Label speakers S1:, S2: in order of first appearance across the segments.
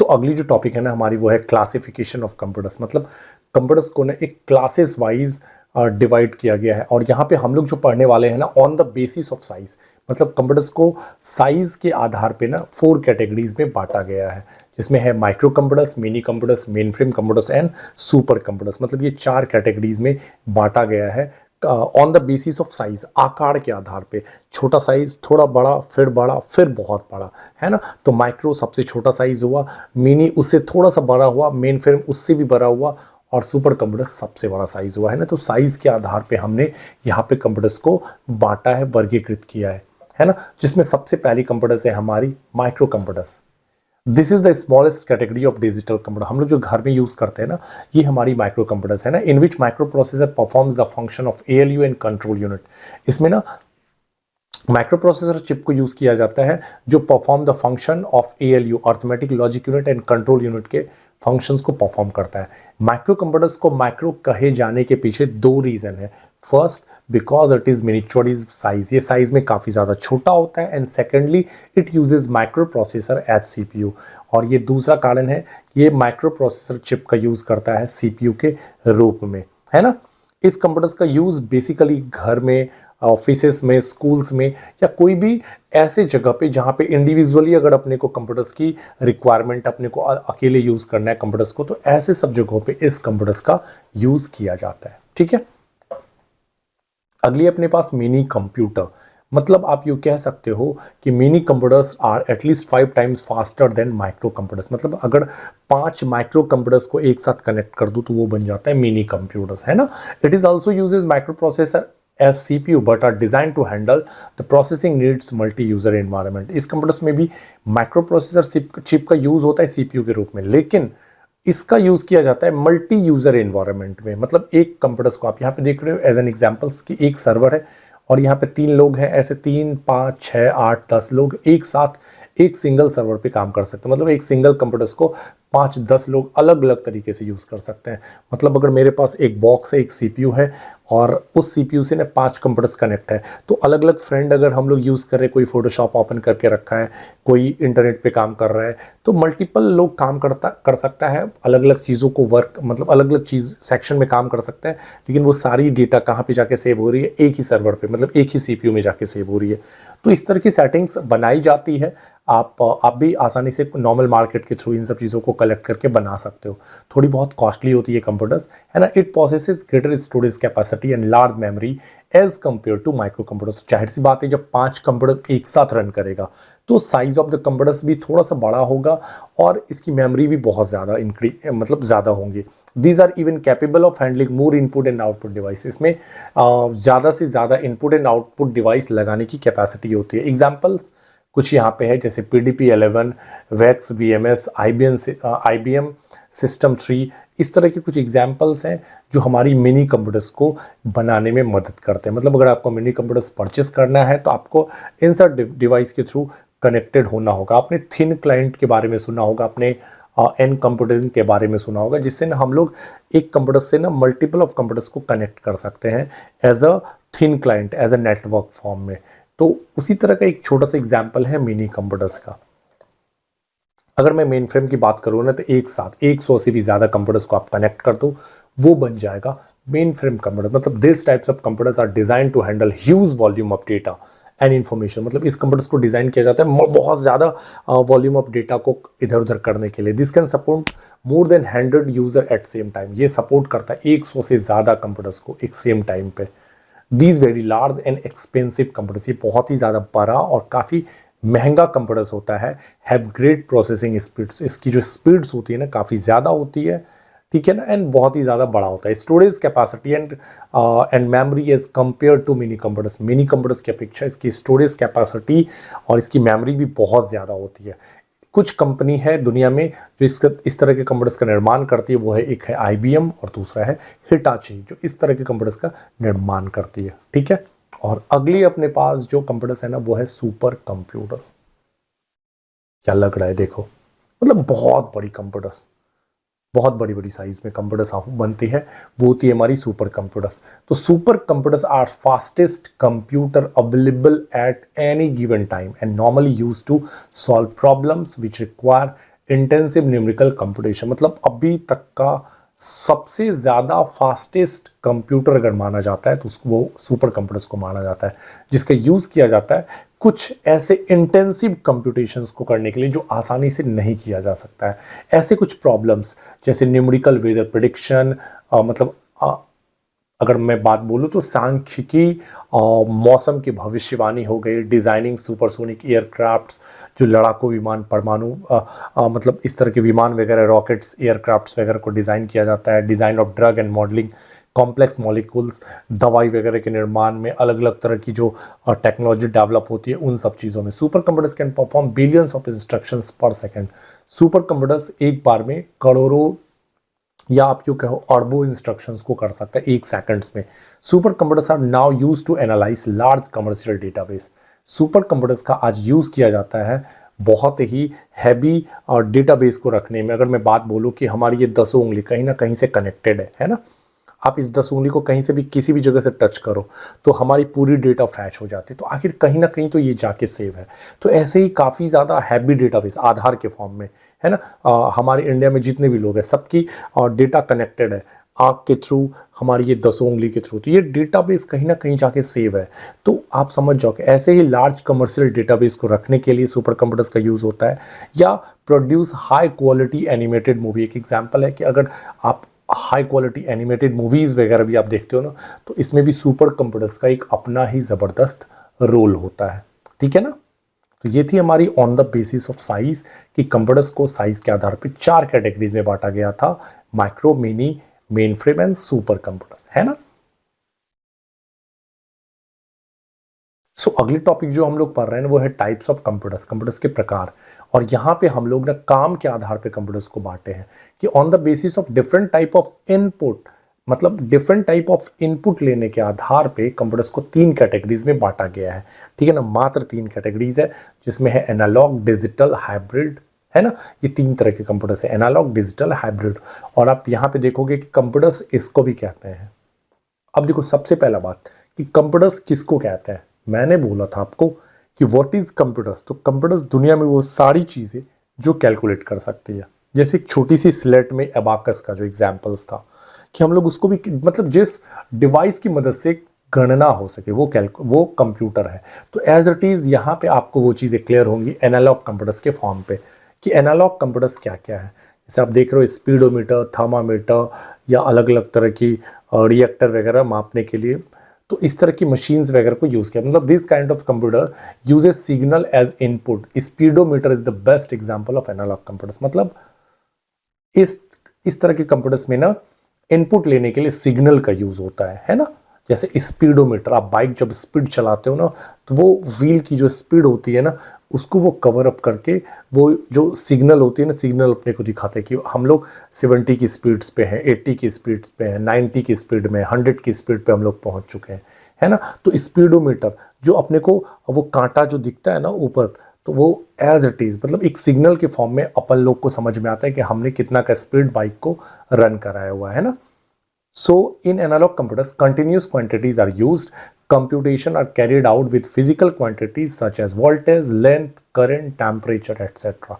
S1: सो अगली जो टॉपिक है ना हमारी वो है क्लासिफिकेशन ऑफ कंप्यूटर्स। मतलब कंप्यूटर्स को ना एक क्लासेस वाइज डिवाइड किया गया है, और यहाँ पे हम लोग जो पढ़ने वाले हैं ना on the basis of size. मतलब कंप्यूटर्स को साइज के आधार पे ना 4 कैटेगरीज में बांटा गया है, जिसमें है micro computers, mini computers, main frame computers and super computers. मतलब ये 4 कैटेगरीज में बांटा गया है on the basis of size, आकार के आधार पे। छोटा साइज, थोड़ा बड़ा, फिर बहुत बड़ा, है ना। तो माइक्रो सबसे छोटा साइज हुआ, मिनी उससे थोड़ा सा बड़ा हुआ, मेन फ्रेम उससे भी बड़ा हुआ, और सुपर कंप्यूटर सबसे बड़ा साइज हुआ, है ना। तो साइज के आधार पे हमने यहाँ पे कंप्यूटर्स को बांटा है, वर्गीकृत किया है ना। जिसमें सबसे पहली कंप्यूटर्स है हमारी micro computers. This is the smallest category of digital computer. हम लोग जो घर में यूज करते हैं ना, ये हमारी माइक्रो कंप्यूटर्स है ना, in which micro processor performs the function of ALU and control unit. इसमें ना माइक्रो प्रोसेसर चिप को यूज किया जाता है जो perform the function of ALU, arithmetic logic unit and control unit के फंक्शंस को परफॉर्म करता है। माइक्रो कंप्यूटर्स को माइक्रो कहे जाने के पीछे 2 रीजन है। First, because it is miniature in size, ये साइज में काफी ज्यादा छोटा होता है, and secondly it uses micro processor as CPU। और ये दूसरा कारण है, ये माइक्रो प्रोसेसर चिप का यूज करता है CPU के रूप में, है ना। इस कंप्यूटर्स का यूज बेसिकली घर में, ऑफिसेस में, स्कूल्स में, या कोई भी ऐसे जगह पे जहाँ पे इंडिविजुअली अगर अपने को कंप्यूटर्स की रिक्वायरमेंट, अपने को अकेले यूज करना है कंप्यूटर्स को, तो ऐसे सब जगहों पे इस कंप्यूटर्स का यूज किया जाता है, ठीक है। अगली अपने पास मिनी कंप्यूटर। मतलब आप यूँ कह सकते हो कि mini computers are at least 5 times faster than micro computers. मतलब अगर 5 माइक्रो कंप्यूटर्स को एक साथ कनेक्ट कर दूं तो वो बन जाता है मिनी कंप्यूटर्स, है ना। It is also uses micro processor as CPU but are designed to handle the processing needs multi-user environment। इस कंप्यूटर्स में भी माइक्रो प्रोसेसर चिप का यूज होता है CPU के रूप में, लेकिन इसका यूज किया जाता है मल्टी यूजर एनवायरनमेंट में। मतलब एक कंप्यूटर्स को आप यहाँ पे देख रहे हो एज एन एग्जांपल्स कि एक सर्वर है और यहाँ पे 3 लोग हैं, ऐसे 3, 5, 6, 8, 10 लोग एक साथ एक सिंगल सर्वर पे काम कर सकते हैं। मतलब एक सिंगल कंप्यूटर्स को 5-10 लोग अलग अलग तरीके से यूज कर सकते हैं। मतलब अगर मेरे पास एक बॉक्स है, एक CPU है, और उस CPU से ना 5 कंप्यूटर्स कनेक्ट है, तो अलग अलग फ्रेंड अगर हम लोग यूज कर रहे हैं, कोई फोटोशॉप ओपन करके रखा है, कोई इंटरनेट पे काम कर रहा है, तो मल्टीपल लोग काम कर सकता है, अलग अलग चीज़ों को वर्क, मतलब अलग अलग चीज़ सेक्शन में काम कर सकता है, लेकिन वो सारी डेटा कहाँ पे जाके सेव हो रही है, एक ही सर्वर पे, मतलब एक ही CPU में जाके सेव हो रही है। तो इस तरह की सेटिंग्स बनाई जाती है। आप भी आसानी से नॉर्मल मार्केट के थ्रू इन सब चीज़ों को कलेक्ट करके बना सकते हो। थोड़ी बहुत कॉस्टली होती है कंप्यूटर्स, है ना। It processes greater storage capacity and large memory as compare to micro computers. जाहिर सी बात है, जब 5 कंप्यूटर्स एक साथ रन करेगा तो साइज ऑफ द कंप्यूटर्स भी थोड़ा सा बड़ा होगा और इसकी मेमोरी भी बहुत ज़्यादा मतलब ज़्यादा होंगी। These are even capable of handling more input and output device. इसमें ज़्यादा से ज़्यादा इनपुट एंड आउटपुट डिवाइस लगाने की कैपेसिटी होती है। एग्जाम्पल्स कुछ यहाँ पे है, जैसे PDP-11, wax, VMS, IBM system 3। इस तरह के कुछ एग्जाम्पल्स हैं जो हमारी मिनी कंप्यूटर्स को बनाने में मदद करते हैं। मतलब अगर आपको मिनी कंप्यूटर्स परचेस करना है तो आपको इन सब डिवाइस के थ्रू कनेक्टेड होना होगा। आपने थिन क्लाइंट के बारे में सुना होगा, आपने एन कंप्यूटिंग के बारे में सुना होगा, जिससे ना हम लोग एक कंप्यूटर से ना मल्टीपल ऑफ कंप्यूटर्स को कनेक्ट कर सकते हैं as a thin client, as a network form में। तो उसी तरह का एक छोटा सा एग्जाम्पल है मिनी कंप्यूटर्स का। अगर मैं मेन फ्रेम की बात करूँ ना, तो एक साथ 100 से भी ज़्यादा कंप्यूटर्स को आप कनेक्ट कर दो, वो बन जाएगा मेन फ्रेम कंप्यूटर। मतलब this types of computers are design to handle huge volume of data and information. मतलब इस कंप्यूटर्स को डिज़ाइन किया जाता है बहुत ज़्यादा वॉल्यूम ऑफ डेटा को इधर उधर करने के लिए। This can support more than 100 user eight same time. ये सपोर्ट करता है 100 से ज़्यादा कंप्यूटर्स को एक सेम टाइम पे। These very large and expensive computers, ये बहुत ही ज़्यादा बड़ा और काफ़ी महंगा कंप्यूटर्स होता है, हैव ग्रेट प्रोसेसिंग स्पीड्स। इसकी जो स्पीड्स होती है ना काफ़ी ज़्यादा होती है, ठीक है ना, एंड बहुत ही ज़्यादा बड़ा होता है। Storage capacity and memory as compare to mini computers, mini computers की अपेक्षा इसकी स्टोरेज कैपेसिटी और इसकी मेमोरी भी बहुत ज़्यादा होती है। कुछ कंपनी है दुनिया में जो इस तरह के कंप्यूटर्स का निर्माण करती है, वो है, एक है IBM और दूसरा है हिटाची, जो इस तरह के कंप्यूटर्स का निर्माण करती है, ठीक है। और अगली अपने पास जो कंप्यूटर्स है ना, वो है सुपर कंप्यूटर्स। क्या लग रहा है, देखो, मतलब बहुत बड़ी कंप्यूटर्स, बहुत बड़ी बड़ी साइज में कंप्यूटर्स बनती है, वो होती है हमारी सुपर कंप्यूटर्स। तो super computers are fastest computer available at any given time and normally use to solve problems which require intensive numerical computation, मतलब अभी तक का सबसे ज़्यादा फास्टेस्ट कंप्यूटर अगर माना जाता है तो उसको वो सुपर कंप्यूटर्स को माना जाता है, जिसका यूज़ किया जाता है कुछ ऐसे इंटेंसिव कंप्यूटेशंस को करने के लिए जो आसानी से नहीं किया जा सकता है। ऐसे कुछ प्रॉब्लम्स जैसे न्यूमेरिकल वेदर प्रेडिक्शन, मतलब अगर मैं बात बोलूँ तो सांख्यिकी, मौसम की भविष्यवाणी हो गई, डिज़ाइनिंग सुपरसोनिक एयरक्राफ्ट्स, जो लड़ाकू विमान, परमाणु मतलब इस तरह के विमान वगैरह, रॉकेट्स, एयरक्राफ्ट्स वगैरह को डिज़ाइन किया जाता है, design of drug and modelling, complex molecules, दवाई वगैरह के निर्माण में अलग अलग तरह की जो टेक्नोलॉजी डेवलप होती है उन सब चीज़ों में super computers can perform billions of instructions पर सेकेंड। सुपर कंप्यूटर्स एक बार में करोड़ों या आप यूँ कहो अरबों इंस्ट्रक्शंस को कर सकता है 1 सेकंड्स में। Super computers are now use to analyze large commercial database. Super computers का आज यूज़ किया जाता है बहुत ही हैवी और डेटाबेस को रखने में। अगर मैं बात बोलूँ कि हमारी ये 10 उंगली कहीं ना कहीं से कनेक्टेड है ना, आप इस 10 उंगली को कहीं से भी किसी भी जगह से टच करो तो हमारी पूरी डेटा फैच हो जाती है, तो आखिर कहीं ना कहीं तो ये जाके सेव है। तो ऐसे ही काफ़ी ज़्यादा हैवी डेटाबेस आधार के फॉर्म में है ना, हमारे इंडिया में जितने भी लोग हैं सबकी डेटा कनेक्टेड है आँख के थ्रू, हमारी ये 10 उंगली के थ्रू, तो ये डेटाबेस कहीं ना कहीं जाके सेव है। तो आप समझ जाओ कि ऐसे ही लार्ज कमर्शियल डेटाबेस को रखने के लिए सुपर कंप्यूटर्स का यूज़ होता है। या produce high quality animated movie, एक एग्जाम्पल है कि अगर आप हाई क्वालिटी एनिमेटेड मूवीज़ वगैरह भी आप देखते हो ना, तो इसमें भी सुपर कंप्यूटर्स का एक अपना ही ज़बरदस्त रोल होता है। ठीक है ना, तो ये थी हमारी on the basis of size कि कंप्यूटर्स को साइज के आधार पर 4 कैटेगरीज में बांटा गया था, micro, mini, main frame and super computers, है ना। सो अगली टॉपिक जो हम लोग पढ़ रहे हैं वो है टाइप्स ऑफ कंप्यूटर्स, कंप्यूटर्स के प्रकार। और यहाँ पे हम लोग ना काम के आधार पे कंप्यूटर्स को बांटे हैं कि on the basis of different type of input, मतलब डिफरेंट टाइप ऑफ इनपुट लेने के आधार पे कंप्यूटर्स को 3 कैटेगरीज में बांटा गया है। ठीक है ना, मात्र 3 कैटेगरीज है, जिसमें है एनालॉग, डिजिटल, हाइब्रिड, है ना। ये 3 तरह के कंप्यूटर्स है, एनालॉग, डिजिटल, हाइब्रिड। और आप यहाँ पे देखोगे कि कंप्यूटर्स इसको भी कहते हैं। अब देखो सबसे पहला बात कि कंप्यूटर्स किसको कहते हैं। मैंने बोला था आपको कि व्हाट इज कंप्यूटर्स, तो कंप्यूटर्स दुनिया में वो सारी चीज़ें जो कैलकुलेट कर सकती है। जैसे एक छोटी सी स्लेट में अबाकस का जो एग्जांपल्स था कि हम लोग उसको भी, मतलब जिस डिवाइस की मदद से गणना हो सके वो कंप्यूटर है। तो एज इट इज़ यहाँ पे आपको वो चीज़ें क्लियर होंगी एनालॉग कंप्यूटर्स के फॉर्म पे कि एनालॉग कंप्यूटर्स क्या क्या है। जैसे आप देख रहे हो स्पीडोमीटर, थर्मामीटर या अलग अलग तरह की रिएक्टर वगैरह मापने के लिए, तो इस तरह की मशीन्स वगैरह को यूज़ किया। मतलब this kind of computer uses signal as input. Speedometer is the best example of analog computers. मतलब इस तरह के कंप्यूटर्स में ना इनपुट लेने के लिए सिग्नल का यूज होता है ना। जैसे स्पीडोमीटर, आप बाइक जब स्पीड चलाते हो ना तो वो व्हील की जो स्पीड होती है ना उसको वो कवर अप करके वो जो सिग्नल होती है ना, सिग्नल अपने को दिखाते हैं कि हम लोग 70 की स्पीड्स पे हैं, 80 की स्पीड्स पे हैं, 90 की स्पीड में, 100 की स्पीड पे हम लोग पहुंच चुके हैं, है ना। तो स्पीडोमीटर जो अपने को वो कांटा जो दिखता है ना ऊपर, तो वो एज इट इज़ मतलब एक सिग्नल के फॉर्म में अपन लोग को समझ में आता है कि हमने कितना का स्पीड बाइक को रन कराया हुआ है ना। So in analog computers, continuous quantities are used. Computation are carried out with physical quantities such as voltage, length, current, temperature, etc.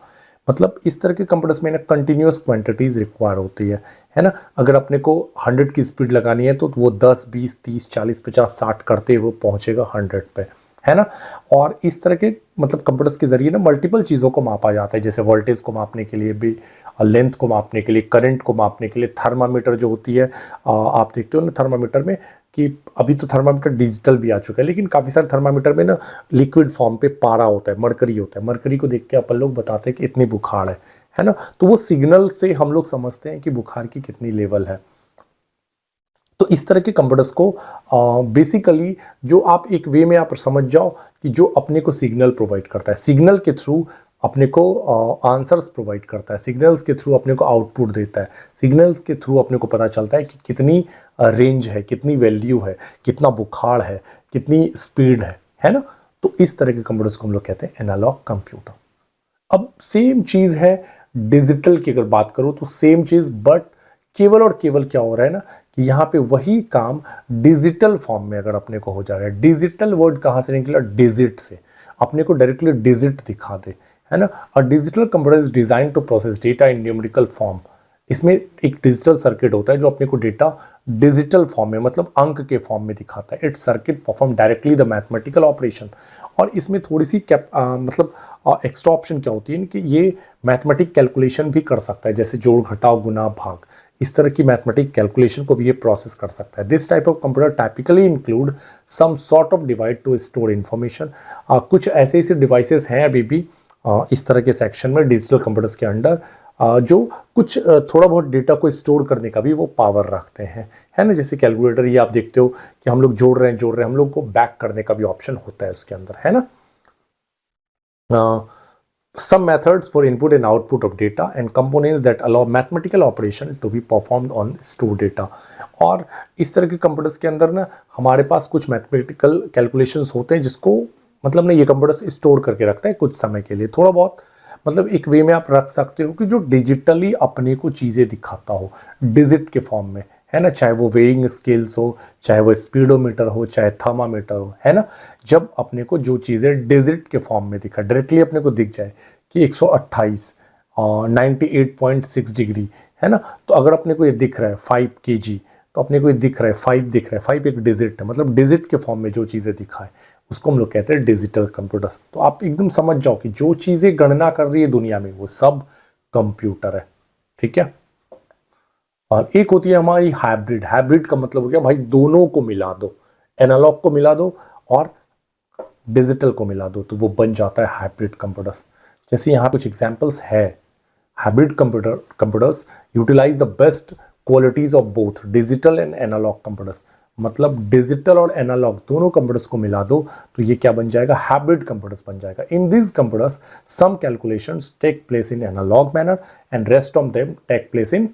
S1: मतलब इस तरह के कंप्यूटर्स में ना कंटिन्यूस क्वांटिटीज रिक्वायर होती है ना। अगर अपने को 100 की स्पीड लगानी है तो वो 10, 20, 30, 40, 50, 60 करते हुए पहुंचेगा 100 पे, है ना। और इस तरह के मतलब कंप्यूटर्स के जरिए ना मल्टीपल चीज़ों को मापा जाता है, जैसे वोल्टेज को मापने के लिए भी, लेंथ को मापने के लिए, करंट को मापने के लिए। थर्मामीटर जो होती है, आप देखते हो ना थर्मामीटर में कि अभी तो थर्मामीटर डिजिटल भी आ चुका है, लेकिन काफ़ी सारे थर्मामीटर में ना लिक्विड फॉर्म पे पारा होता है, मरकरी होता है। मरकरी को देख के अपन लोग बताते हैं कि इतनी बुखार है ना। तो वो सिग्नल से हम लोग समझते हैं कि बुखार की कितनी लेवल है। तो इस तरह के कंप्यूटर्स को बेसिकली जो आप एक वे में आप समझ जाओ कि जो अपने को सिग्नल प्रोवाइड करता है, सिग्नल के थ्रू अपने को आंसर्स प्रोवाइड करता है, सिग्नल्स के थ्रू अपने को आउटपुट देता है, सिग्नल्स के थ्रू अपने को पता चलता है कि कितनी रेंज है, कितनी वैल्यू है, कितना बुखार है, कितनी स्पीड है ना। तो इस तरह के कंप्यूटर्स को हम लोग कहते हैं एनालॉग कंप्यूटर। अब सेम चीज़ है डिजिटल की अगर बात करूँ तो सेम चीज़, बट केवल और केवल क्या हो रहा है ना कि यहाँ पे वही काम डिजिटल फॉर्म में अगर अपने को हो जा रहा है। डिजिटल वर्ड कहाँ से निकला? डिजिट से। अपने को डायरेक्टली डिजिट दिखा दे, है ना। A digital computer is design to process data in numerical form. इसमें एक डिजिटल सर्किट होता है जो अपने को डेटा डिजिटल फॉर्म में मतलब अंक के फॉर्म में दिखाता है। It circuit perform directly the mathematical operation. और इसमें थोड़ी सी मतलब एक्स्ट्रा ऑप्शन क्या होती है कि ये मैथमेटिक कैलकुलेशन भी कर सकता है, जैसे जोड़ घटाव गुना भाग, इस तरह की मैथमेटिक कैलकुलेशन को भी ये प्रोसेस कर सकता है। This type of computer typically include some sort of device to store information. कुछ ऐसे ऐसे डिवाइसेस हैं अभी भी इस तरह के सेक्शन में डिजिटल कंप्यूटर्स के अंडर, जो कुछ थोड़ा बहुत डेटा को स्टोर करने का भी वो पावर रखते हैं, है ना। जैसे कैलकुलेटर, ये आप देखते हो कि हम लोग जोड़ रहे हैं, हम लोग को बैक करने का भी ऑप्शन होता है उसके अंदर, है ना। Some methods for input and output of data and components that allow mathematical operation to be performed on stored data। और इस तरह के कंप्यूटर्स के अंदर ना हमारे पास कुछ मैथमेटिकल कैलकुलेशंस होते हैं जिसको मतलब ना ये कंप्यूटर्स स्टोर करके रखता है कुछ समय के लिए, थोड़ा बहुत मतलब एक वे में आप रख सकते हो कि जो डिजिटली अपने को चीज़ें दिखाता हो डिजिट के फॉर्म में, है ना। चाहे वो वेइंग स्केल्स हो, चाहे वो स्पीडोमीटर हो, चाहे थर्मामीटर हो, है ना। जब अपने को जो चीज़ें डिजिट के फॉर्म में दिखा, डायरेक्टली अपने को दिख जाए कि 128 और 98.6 डिग्री, है ना। तो अगर अपने को ये दिख रहा है 5 kg, तो अपने को ये दिख रहा है 5 दिख रहा है, 5 एक डिजिट है, मतलब डिजिट के फॉर्म में जो चीज़ें दिखा है उसको हम लोग कहते हैं डिजिटल कंप्यूटर्स। तो आप एकदम समझ जाओ कि जो चीज़ें गणना कर रही है दुनिया में वो सब कंप्यूटर है, ठीक है। और एक होती है हमारी हाइब्रिड। हाइब्रिड का मतलब हो गया भाई दोनों को मिला दो, एनालॉग को मिला दो और डिजिटल को मिला दो, तो वो बन जाता है हाइब्रिड कंप्यूटर्स। जैसे यहाँ कुछ एग्जांपल्स है। Hybrid computers utilize the best qualities of both digital and analog computers. मतलब डिजिटल और एनालॉग दोनों कंप्यूटर्स को मिला दो तो ये क्या बन जाएगा, हाइब्रिड कंप्यूटर्स बन जाएगा। In this computers some calculations take place in analog manner and rest of them take place in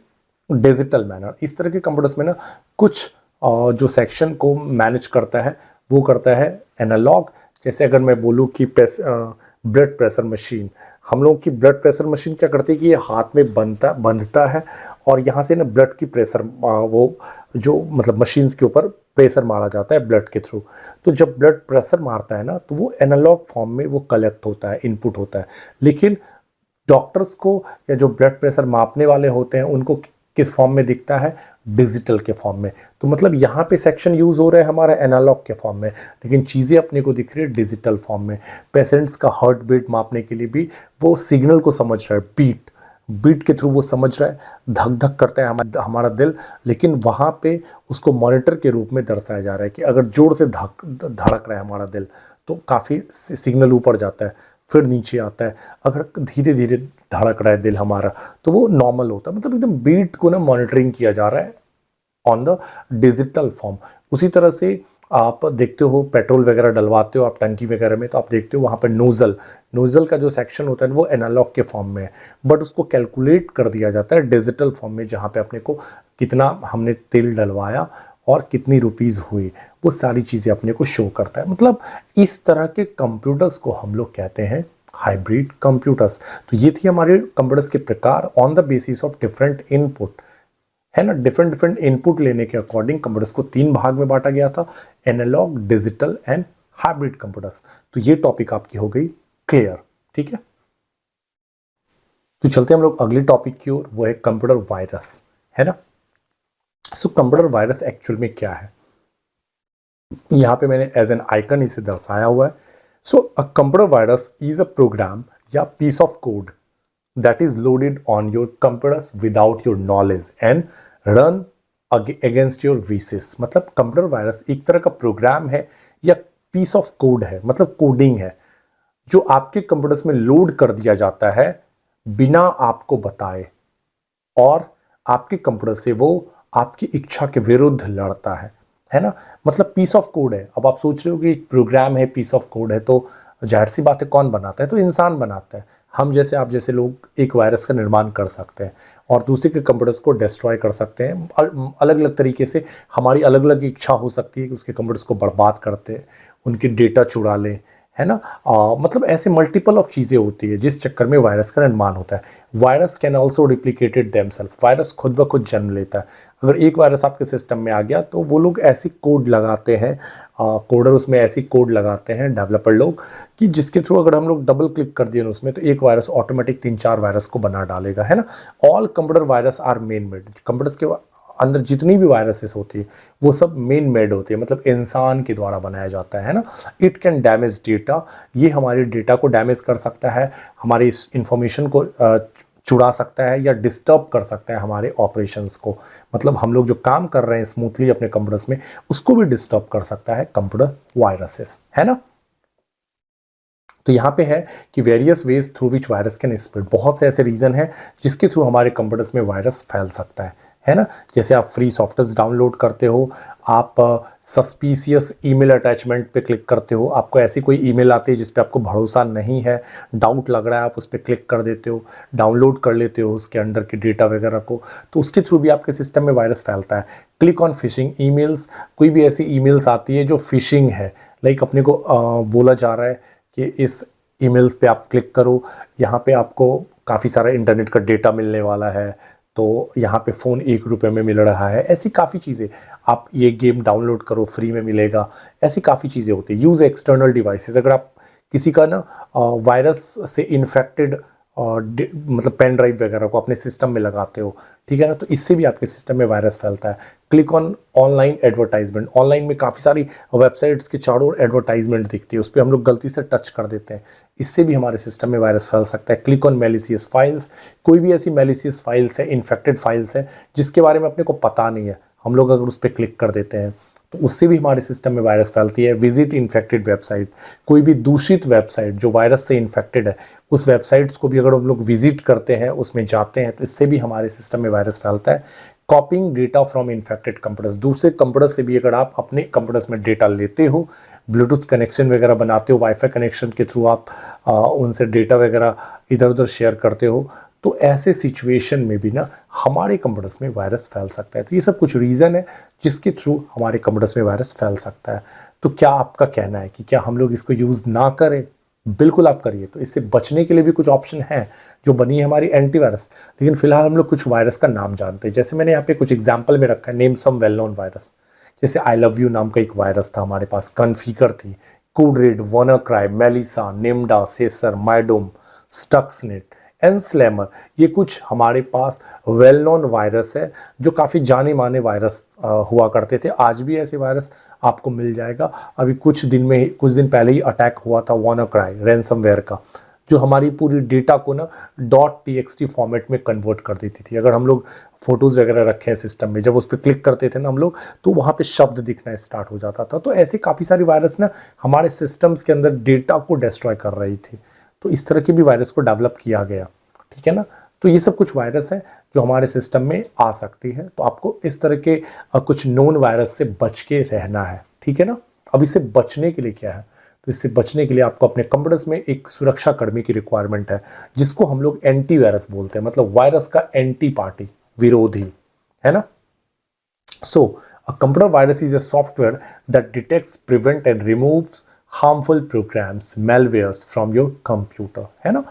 S1: digital manner. इस तरह के कंप्यूटर्स में ना कुछ जो सेक्शन को मैनेज करता है वो करता है एनालॉग। जैसे अगर मैं बोलूँ कि ब्लड प्रेशर मशीन, हम लोग की ब्लड प्रेशर मशीन क्या करती है कि ये हाथ में बंधता है और यहाँ से ना ब्लड की प्रेशर वो जो मतलब मशीन्स के ऊपर प्रेशर मारा जाता है ब्लड के थ्रू। तो जब ब्लड प्रेशर मारता है ना तो वो एनालॉग फॉर्म में वो कलेक्ट होता है, इनपुट होता है। लेकिन डॉक्टर्स को या जो ब्लड प्रेशर मापने वाले होते हैं उनको किस फॉर्म में दिखता है, डिजिटल के फॉर्म में। तो मतलब यहाँ पे सेक्शन यूज हो रहा है हमारा एनालॉग के फॉर्म में, लेकिन चीज़ें अपने को दिख रही है डिजिटल फॉर्म में। पेशेंट्स का हार्ट बीट मापने के लिए भी वो सिग्नल को समझ रहा है, बीट के थ्रू वो समझ रहा है, धक धक करता है हमारा दिल, लेकिन वहाँ पे उसको मॉनिटर के रूप में दर्शाया जा रहा है कि अगर जोर से धड़क रहा है हमारा दिल तो काफ़ी सिग्नल ऊपर जाता है, फिर नीचे आता है। अगर धीरे धीरे धड़क रहा है दिल हमारा तो वो नॉर्मल होता है। मतलब एकदम बीट को ना मॉनिटरिंग किया जा रहा है ऑन द डिजिटल फॉर्म। उसी तरह से आप देखते हो पेट्रोल वगैरह डलवाते हो आप टंकी वगैरह में, तो आप देखते हो वहाँ पर नोजल का जो सेक्शन होता है वो एनालॉग के फॉर्म में है, बट उसको कैलकुलेट कर दिया जाता है डिजिटल फॉर्म में, जहाँ पे अपने को कितना हमने तेल डलवाया और कितनी रुपीज़ हुई, वो सारी चीज़ें अपने को शो करता है। मतलब इस तरह के कंप्यूटर्स को हम लोग कहते हैं हाइब्रिड कंप्यूटर्स। तो ये थी हमारे कंप्यूटर्स के प्रकार on the basis of different input, है ना। डिफरेंट इनपुट लेने के अकॉर्डिंग कंप्यूटर्स को 3 भाग में बांटा गया था, analog, digital and hybrid computers. तो ये टॉपिक आपकी हो गई क्लियर, ठीक है। तो चलते हैं हम लोग अगले टॉपिक की ओर, वो है कंप्यूटर वायरस, है ना। सो कंप्यूटर वायरस एक्चुअल में क्या है, यहाँ पे मैंने एज एन आइकन इसे दर्शाया हुआ है। So a computer virus is a program या piece of code that is loaded on your computers without your knowledge and run against your wishes। मतलब कंप्यूटर वायरस एक तरह का प्रोग्राम है या पीस ऑफ कोड है, मतलब कोडिंग है, जो आपके कंप्यूटर्स में लोड कर दिया जाता है बिना आपको बताए, और आपके कंप्यूटर से वो आपकी इच्छा के विरुद्ध लड़ता है ना। मतलब पीस ऑफ कोड है। अब आप सोच रहे हो कि एक प्रोग्राम है, पीस ऑफ कोड है, तो जाहिर सी बात है कौन बनाता है, तो इंसान बनाता है। हम जैसे आप जैसे लोग एक वायरस का निर्माण कर सकते हैं और दूसरे के कंप्यूटर्स को डिस्ट्रॉय कर सकते हैं अलग अलग तरीके से। हमारी अलग अलग इच्छा हो सकती है कि उसके कंप्यूटर्स को बर्बाद करते हैं, उनके डेटा चुरा लें, है ना। मतलब ऐसे मल्टीपल ऑफ चीज़ें होती है जिस चक्कर में वायरस का निर्माण होता है। Virus can also replicated themselves, virus खुद ब खुद जन्म लेता है। अगर एक वायरस आपके सिस्टम में आ गया तो वो लोग ऐसी कोड लगाते हैं, कोडर उसमें ऐसी कोड लगाते हैं डेवलपर लोग, कि जिसके थ्रू अगर हम लोग डबल क्लिक कर दिए उसमें तो एक वायरस ऑटोमेटिक 3-4 वायरस को बना डालेगा, है ना। All computer virus are man made, computers के अंदर जितनी भी वायरसेस होती है वो सब मेन मेड होती है, मतलब इंसान के द्वारा बनाया जाता है ना। इट कैन डैमेज डेटा, ये हमारे डेटा को डैमेज कर सकता है, हमारी इस इंफॉर्मेशन को चुरा सकता है या डिस्टर्ब कर सकता है हमारे ऑपरेशंस को, मतलब हम लोग जो काम कर रहे हैं स्मूथली अपने कंप्यूटर्स में उसको भी डिस्टर्ब कर सकता है कंप्यूटर वायरसेस, है ना। तो यहाँ पे है कि various ways through which virus can spread, बहुत से ऐसे रीजन है जिसके थ्रू हमारे कंप्यूटर्स में वायरस फैल सकता है ना। जैसे आप फ्री सॉफ्टवेयर डाउनलोड करते हो, आप सस्पिशियस ईमेल अटैचमेंट पे क्लिक करते हो, आपको ऐसी कोई ईमेल आती है जिस पे आपको भरोसा नहीं है, डाउट लग रहा है, आप उस पर क्लिक कर देते हो, डाउनलोड कर लेते हो उसके अंदर के डेटा वगैरह को, तो उसके थ्रू भी आपके सिस्टम में वायरस फैलता है। क्लिक ऑन फिशिंग ईमेल्स, कोई भी ऐसी ईमेल्स आती है जो फिशिंग है, लाइक अपने को बोला जा रहा है कि इस ईमेल पे आप क्लिक करो, यहाँ पे आपको काफ़ी सारा इंटरनेट का डेटा मिलने वाला है, तो यहाँ पे फ़ोन 1 रुपये में मिल रहा है, ऐसी काफ़ी चीज़ें, आप ये गेम डाउनलोड करो फ्री में मिलेगा, ऐसी काफ़ी चीज़ें होती है। यूज़ एक्सटर्नल डिवाइसेस, अगर आप किसी का ना वायरस से इन्फेक्टेड मतलब पेन ड्राइव वगैरह को अपने सिस्टम में लगाते हो, ठीक है ना, तो इससे भी आपके सिस्टम में वायरस फैलता है। Click on online advertisement, online में काफ़ी सारी वेबसाइट्स के चारों ओर एडवर्टाइजमेंट दिखती है, उस पर हम लोग गलती से टच कर देते हैं, इससे भी हमारे सिस्टम में वायरस फैल सकता है। क्लिक ऑन मैलिशियस फाइल्स, कोई भी ऐसी मैलिशियस फाइल्स है, इन्फेक्टेड फाइल्स है जिसके बारे में अपने को पता नहीं है, हम लोग अगर उस पर क्लिक कर देते हैं तो उससे भी हमारे सिस्टम में वायरस फैलती है। विजिट इन्फेक्टेड वेबसाइट, कोई भी दूषित वेबसाइट जो वायरस से इन्फेक्टेड है उस वेबसाइट्स को भी अगर हम लोग विजिट करते हैं, उसमें जाते हैं, तो इससे भी हमारे सिस्टम में वायरस फैलता है। कॉपिंग डेटा फ्रॉम इन्फेक्टेड कंप्यूटर्स, दूसरे कंप्यूटर से भी अगर आप अपने कंप्यूटर्स में डेटा लेते हो, ब्लूटूथ कनेक्शन वगैरह बनाते हो, वाईफाई कनेक्शन के थ्रू आप उनसे डेटा वगैरह इधर उधर शेयर करते हो, तो ऐसे सिचुएशन में भी ना हमारे कंप्यूटर्स में वायरस फैल सकता है। तो ये सब कुछ रीज़न है जिसके थ्रू हमारे कंप्यूटर्स में वायरस फैल सकता है। तो क्या आपका कहना है कि क्या हम लोग इसको यूज़ ना करें? बिल्कुल आप करिए। तो इससे बचने के लिए भी कुछ ऑप्शन है जो बनी है हमारी एंटीवायरस, लेकिन फिलहाल हम लोग कुछ वायरस का नाम जानते हैं। जैसे मैंने यहाँ पे कुछ एग्जाम्पल में रखा है, name some well known virus. जैसे आई लव यू नाम का एक वायरस था हमारे पास, कॉन्फिगर थी, कूडरेड, वानाक्राई, मेलिसा, निम्डा, सेसर, माइडोम, स्टक्सनेट, एनस्लैमर, ये कुछ हमारे पास वेल नोन वायरस है जो काफ़ी जाने माने वायरस हुआ करते थे। आज भी ऐसे वायरस आपको मिल जाएगा। अभी कुछ दिन पहले ही अटैक हुआ था वानाक्राई रैंसमवेयर का, जो हमारी पूरी डेटा को ना .txt फॉर्मेट में कन्वर्ट कर देती थी। अगर हम लोग फोटोज़ वगैरह रखे हैं सिस्टम में, जब उस पर क्लिक करते थे ना हम लोग, तो वहाँ पे शब्द दिखना स्टार्ट हो जाता था। तो ऐसे काफ़ी सारी वायरस ना हमारे सिस्टम्स के अंदर डेटा को डिस्ट्रॉय कर रही थी। तो इस तरह के भी वायरस को डेवलप किया गया, ठीक है ना। तो ये सब कुछ वायरस है जो हमारे सिस्टम में आ सकती है। तो आपको इस तरह के कुछ नोन वायरस से बच के रहना है, ठीक है ना। अब इससे बचने के लिए क्या है? तो इससे बचने के लिए आपको अपने कंप्यूटर्स में एक सुरक्षा कर्मी की रिक्वायरमेंट है, जिसको हम लोग एंटीवायरस बोलते हैं, मतलब वायरस का एंटी पार्टी, विरोधी, है ना। So a computer virus is a software that detects, prevent and removes harmful programs, malwares from your computer, है ना।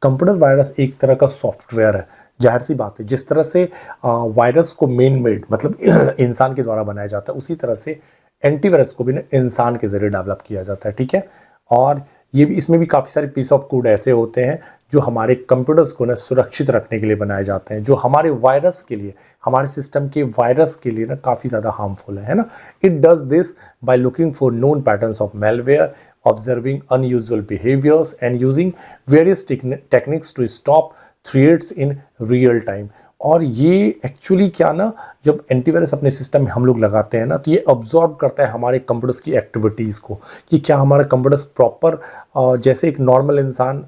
S1: कंप्यूटर वायरस एक तरह का सॉफ्टवेयर है, जाहिर सी बात है, जिस तरह से वायरस को मेन मेड मतलब इंसान के द्वारा बनाया जाता है, उसी तरह से एंटीवायरस को भी ना इंसान के जरिए डेवलप किया जाता है, ठीक है। और ये भी, इसमें भी काफ़ी सारे पीस ऑफ कोड ऐसे होते हैं जो हमारे कंप्यूटर्स को ना सुरक्षित रखने के लिए बनाए जाते हैं, जो हमारे वायरस के लिए, हमारे सिस्टम के वायरस के लिए ना काफ़ी ज़्यादा हार्मफुल है ना। It does this by looking for known patterns of malware, observing unusual behaviors and using various techniques to stop threats in real time। और ये एक्चुअली क्या ना, जब एंटीवायरस अपने सिस्टम में हम लोग लगाते हैं ना, तो ये ऑब्जॉर्व करता है हमारे कंप्यूटर्स की एक्टिविटीज़ को, कि क्या हमारा कंप्यूटर्स प्रॉपर जैसे एक नॉर्मल इंसान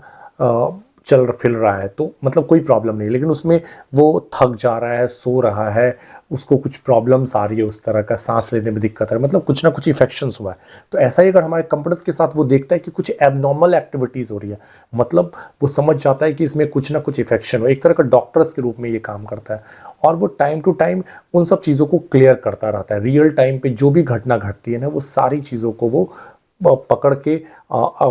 S1: चल फिर रहा है तो मतलब कोई प्रॉब्लम नहीं, लेकिन उसमें वो थक जा रहा है, सो रहा है, उसको कुछ प्रॉब्लम्स आ रही है, उस तरह का सांस लेने में दिक्कत है, मतलब कुछ ना कुछ इफेक्शंस हुआ है। तो ऐसा ही अगर हमारे कंप्यूटर्स के साथ वो देखता है कि कुछ एबनॉर्मल एक्टिविटीज़ हो रही है, मतलब वो समझ जाता है कि इसमें कुछ ना कुछ इफेक्शन हो, एक तरह का डॉक्टर्स के रूप में ये काम करता है। और वो टाइम टू टाइम उन सब चीज़ों को क्लियर करता रहता है। रियल टाइम पे जो भी घटना घटती है ना, वो सारी चीज़ों को वो पकड़ के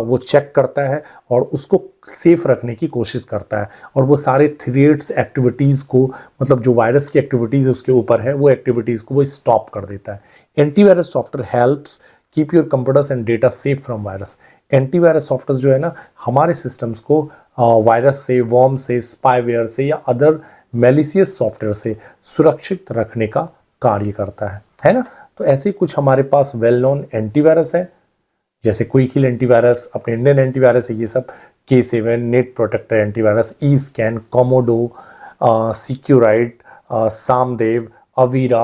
S1: वो चेक करता है और उसको सेफ रखने की कोशिश करता है, और वो सारे थ्रेड्स एक्टिविटीज़ को, मतलब जो वायरस की एक्टिविटीज़ उसके ऊपर है वो एक्टिविटीज़ को वो स्टॉप कर देता है। Antivirus software helps keep your computers and data safe from virus. Antivirus software जो है ना, हमारे सिस्टम्स को वायरस से, वॉर्म से, स्पाईवेयर से या अदर मेलिशियस सॉफ्टवेयर से सुरक्षित रखने का कार्य करता है ना। तो ऐसे कुछ हमारे पास वेल नोन एंटीवायरस है, जैसे क्विकहिल एंटीवायरस, अपने इंडियन एंटीवायरस है ये सब, K7, Net Protector antivirus, eScan, Comodo, Seqrite, सामदेव, अवीरा,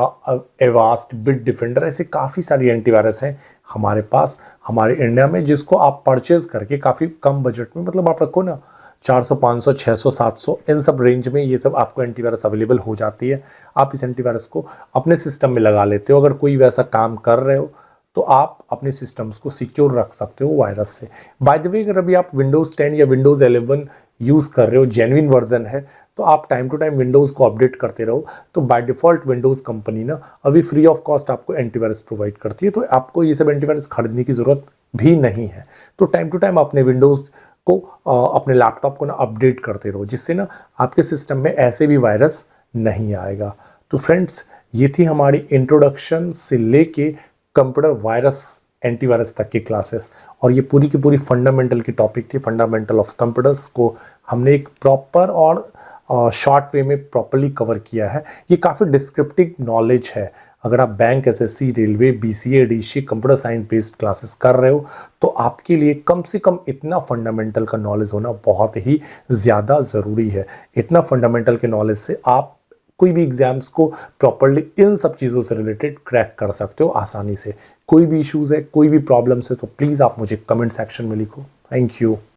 S1: एवास्ट, बिट डिफेंडर, ऐसे काफ़ी सारी एंटीवायरस हैं हमारे पास हमारे इंडिया में, जिसको आप परचेज करके काफ़ी कम बजट में, मतलब आप रखो ना 400, 500, 600, 700, इन सब रेंज में ये सब आपको एंटीवायरस अवेलेबल हो जाती है। आप इस एंटीवायरस को अपने सिस्टम में लगा लेते हो। अगर कोई वैसा काम कर रहे हो तो आप अपने सिस्टम्स को सिक्योर रख सकते हो वायरस से। बाय द वे, अगर अभी आप विंडोज़ 10 या विंडोज़ 11 यूज़ कर रहे हो, जेन्युइन वर्जन है, तो आप टाइम टू टाइम विंडोज़ को अपडेट करते रहो। तो बाय डिफ़ॉल्ट विंडोज़ कंपनी ना अभी फ्री ऑफ कॉस्ट आपको एंटीवायरस प्रोवाइड करती है, तो आपको ये सब एंटीवायरस खरीदने की ज़रूरत भी नहीं है। तो टाइम टू टाइम अपने विंडोज़ को, अपने लैपटॉप को ना अपडेट करते रहो, जिससे ना आपके सिस्टम में ऐसे भी वायरस नहीं आएगा। तो फ्रेंड्स, ये थी हमारी इंट्रोडक्शन से लेके कंप्यूटर वायरस, एंटीवायरस तक की क्लासेस, और ये पूरी की पूरी फंडामेंटल की टॉपिक थी। फंडामेंटल ऑफ कंप्यूटर्स को हमने एक प्रॉपर और शॉर्ट वे में प्रॉपरली कवर किया है। ये काफ़ी डिस्क्रिप्टिव नॉलेज है। अगर आप bank, SSC, railway, BCA, DC, computer science based classes कर रहे हो, तो आपके लिए कम से कम इतना फंडामेंटल का नॉलेज होना बहुत ही ज़्यादा ज़रूरी है। इतना फंडामेंटल के नॉलेज से आप कोई भी एग्जाम्स को प्रॉपरली इन सब चीज़ों से रिलेटेड क्रैक कर सकते हो आसानी से। कोई भी इश्यूज़ है, कोई भी प्रॉब्लम्स है, तो प्लीज़ आप मुझे कमेंट सेक्शन में लिखो। Thank you.